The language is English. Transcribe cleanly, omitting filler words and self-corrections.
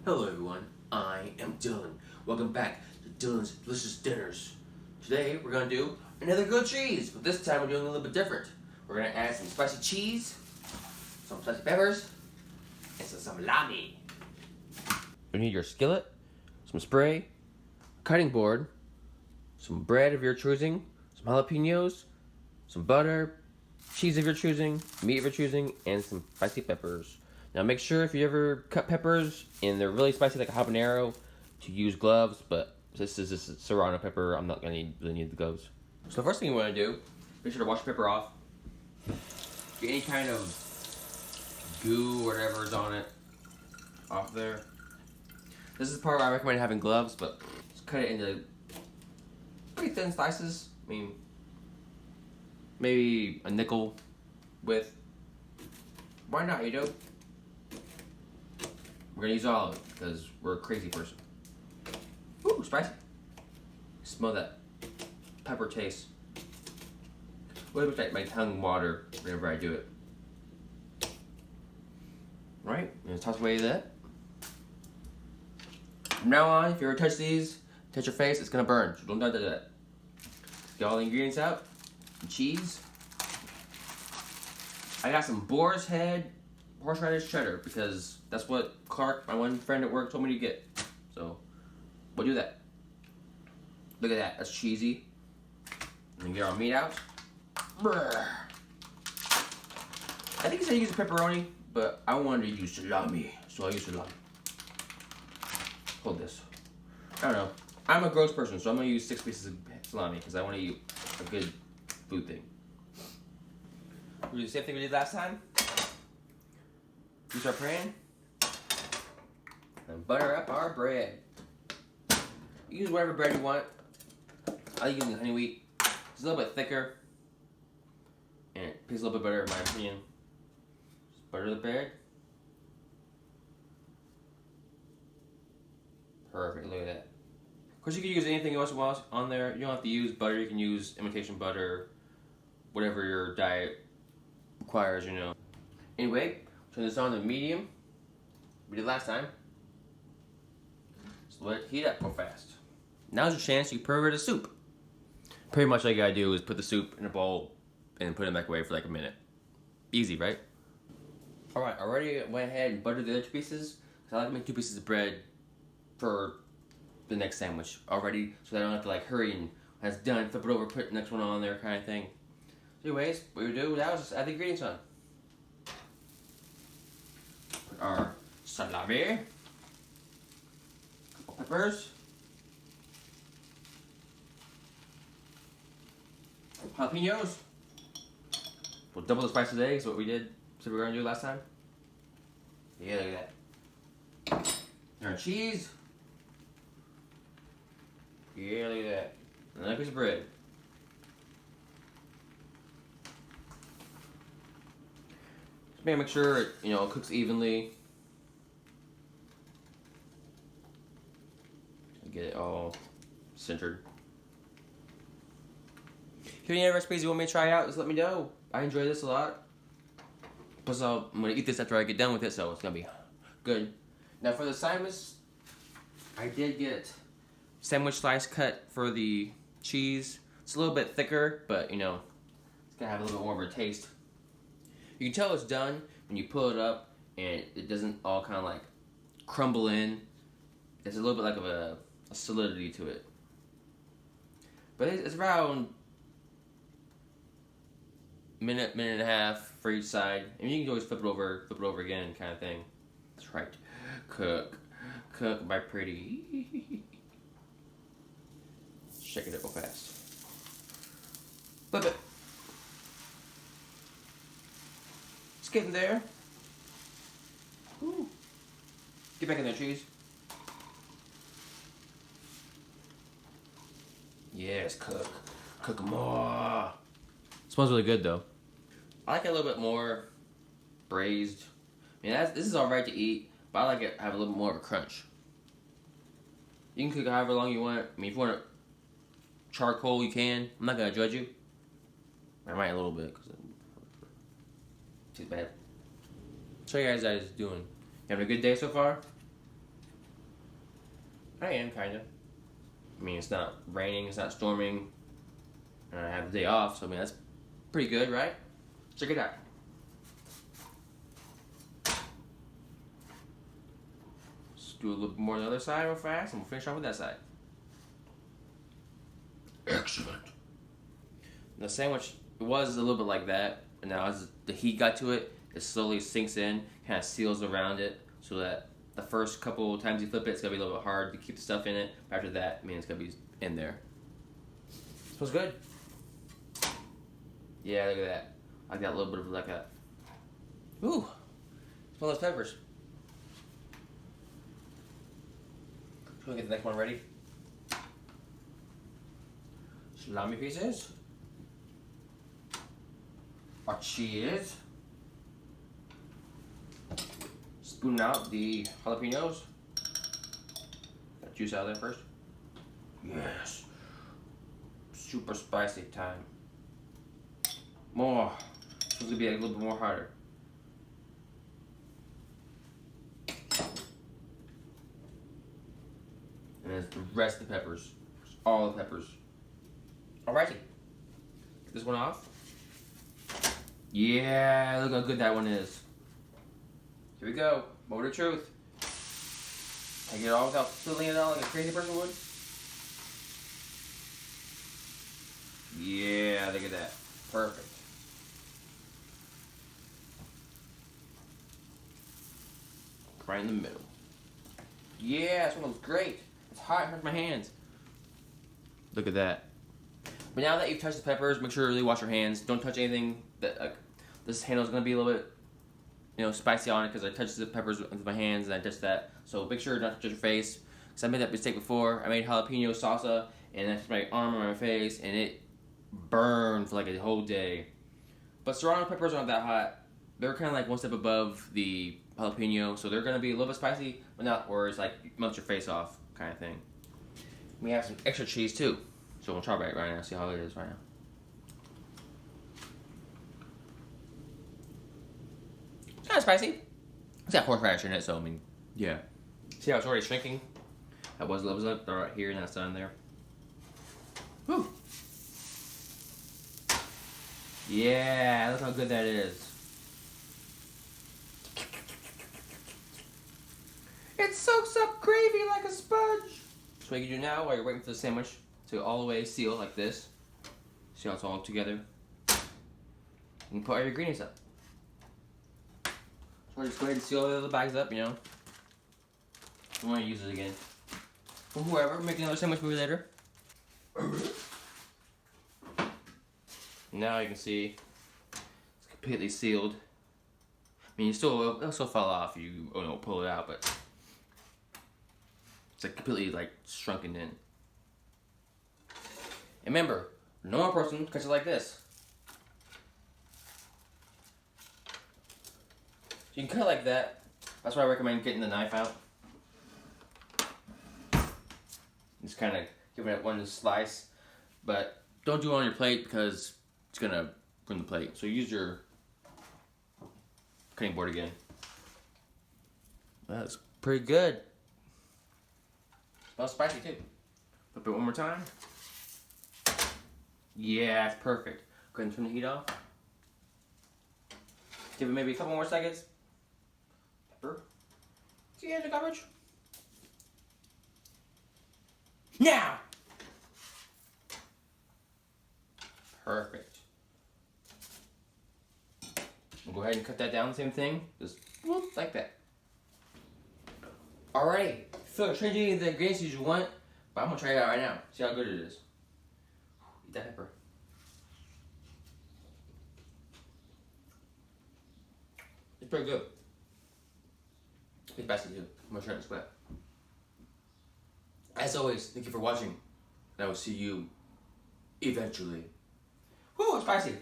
Hello everyone, I am Dylan. Welcome back to Dylan's Delicious Dinners. Today we're going to do another grilled cheese, but this time we're doing a little bit different. We're going to add some spicy cheese, some spicy peppers, and some salami. You need your skillet, some spray, a cutting board, some bread of your choosing, some jalapenos, some butter, cheese of your choosing, meat of your choosing, and some spicy peppers. Now make sure if you ever cut peppers and they're really spicy like a habanero to use gloves, but this is Serrano pepper, I'm not going to really need the gloves. So the first thing you want to do, make sure to wash the pepper off. Get any kind of goo or whatever's on it off there. This is the part where I recommend having gloves, but just cut it into pretty thin slices. I mean, maybe a nickel width. Why not, you know? We're gonna use all of it because we're a crazy person. Ooh, spicy. Smell that pepper taste. What looks like my tongue water whenever I do it. Right, I'm gonna toss away that. From now on, if you ever touch these, touch your face, it's gonna burn. So don't do that. Get all the ingredients out. Some cheese. I got some boar's head horseradish cheddar because that's what Clark, my one friend at work, told me to get. So we'll do that. Look at that, that's cheesy. And then get our meat out. Brr. I think he said use pepperoni, but I wanted to use salami, so I use salami. Hold this. I don't know. I'm a gross person, so I'm gonna use 6 pieces of salami because I want to eat a good food thing. We do the same thing we did last time. Use our pan and butter up our bread. You use whatever bread you want. I like using honey wheat. It's a little bit thicker and it tastes a little bit better in my opinion. Just butter the bread. Perfect, look at that. Of course you can use anything else on there. You don't have to use butter, you can use imitation butter, whatever your diet requires, you know. Anyway, turn this on to medium. We did last time. So let it heat up real fast. Now's your chance to prepare the soup. Pretty much all you gotta do is put the soup in a bowl and put it in the microwave for like a minute. Easy, right? Alright, I already went ahead and buttered the other 2 pieces. Because I like to make 2 pieces of bread for the next sandwich already. So that I don't have to like hurry and when it's done, flip it over, put the next one on there kind of thing. Anyways, what we do now is just add the ingredients on. Put our salami, couple peppers, jalapenos. We'll double the spice today, is what we did. So we were gonna do last time. Yeah, look at that. And our cheese. Yeah, look at that. Another piece of bread. Make sure it, it cooks evenly. Get it all centered. If you have any other recipes you want me to try out, just let me know. I enjoy this a lot. Plus, I'm gonna eat this after I get done with it, so it's gonna be good. Now for the sandwich, I did get sandwich slice cut for the cheese. It's a little bit thicker, but it's gonna have a little bit more of a taste. You can tell it's done when you pull it up and it doesn't all kind of like crumble in. There's a little bit like of a solidity to it. But it's around minute and a half for each side. I mean, you can always flip it over again kind of thing. That's right. Cook my pretty. Shake it up real fast. Flip it. Get in there. Ooh. Get back in there, cheese. Yes, cook. Cook more. Smells really good though. I like it a little bit more braised. I mean, this is alright to eat, but I like it to have a little more of a crunch. You can cook it however long you want. I mean, if you want it charcoal, you can. I'm not gonna judge you. I might a little bit because too bad. Show you guys how it's doing. You having a good day so far? I am, kind of. I mean, it's not raining, it's not storming, and I have the day off, so I mean, that's pretty good, right? Check it out. Let's do a little bit more on the other side real fast, and we'll finish off with that side. Excellent. The sandwich, it was a little bit like that, and now as the heat got to it, it slowly sinks in, kind of seals around it, so that the first couple times you flip it, it's gonna be a little bit hard to keep the stuff in it. But after that, I mean, it's gonna be in there. Smells good. Yeah, look at that. I got a little bit of like a. Ooh, smell those peppers. So we get the next one ready. Salami pieces. Our cheese. Spoon out the jalapenos. Got juice out of there first. Yes. Super spicy time. More. It's supposed to be a little bit more harder. And there's the rest of the peppers. All the peppers. Alrighty. Get this one off. Yeah, look how good that one is. Here we go. Moment of truth. I get it all without filling it out like a crazy person would. Yeah, look at that. Perfect. Right in the middle. Yeah, this one looks great. It's hot, it hurts my hands. Look at that. But now that you've touched the peppers, make sure to really wash your hands. Don't touch anything that this handle is going to be a little bit, spicy on it because I touched the peppers with my hands and I touched that. So make sure not to touch your face. Because I made that mistake before. I made jalapeno salsa and I touched my arm on my face and it burned for like a whole day. But Serrano peppers aren't that hot. They're kind of like one step above the jalapeno, so they're going to be a little bit spicy, but not where it's like melt your face off kind of thing. We have some extra cheese too, so we'll try it right now, see how it is right now. It's kind of spicy. It's got horseradish in it, so I mean, yeah. See how it's already shrinking? That was up right here, and that's down there. Whew. Yeah, look how good that is. It soaks up gravy like a sponge. So what you can do now while you're waiting for the sandwich to all the way seal like this. See how it's all together? You can put all your ingredients up. So just go ahead and seal all the other bags up, You want to use it again. For whoever, make another sandwich maybe later. Now you can see it's completely sealed. I mean, it'll still fall off if you pull it out, but it's like completely like shrunken in. And remember, a normal person cuts it like this. So you can cut it like that. That's why I recommend getting the knife out. Just kind of giving it one slice, but don't do it on your plate because it's gonna ruin the plate. So use your cutting board again. That's pretty good. Smells spicy too. Flip it one more time. Yeah, it's perfect. Go ahead and turn the heat off. Give it maybe a couple more seconds. Pepper. See the garbage? Now! Perfect. We'll go ahead and cut that down, same thing. Just whoop, like that. Alrighty. So change any of the ingredients you want, but I'm gonna try it out right now. See how good it is. Eat that pepper. It's pretty good. It's spicy too. I'm gonna try this wet. As always, thank you for watching. And I will see you eventually. Woo, it's spicy.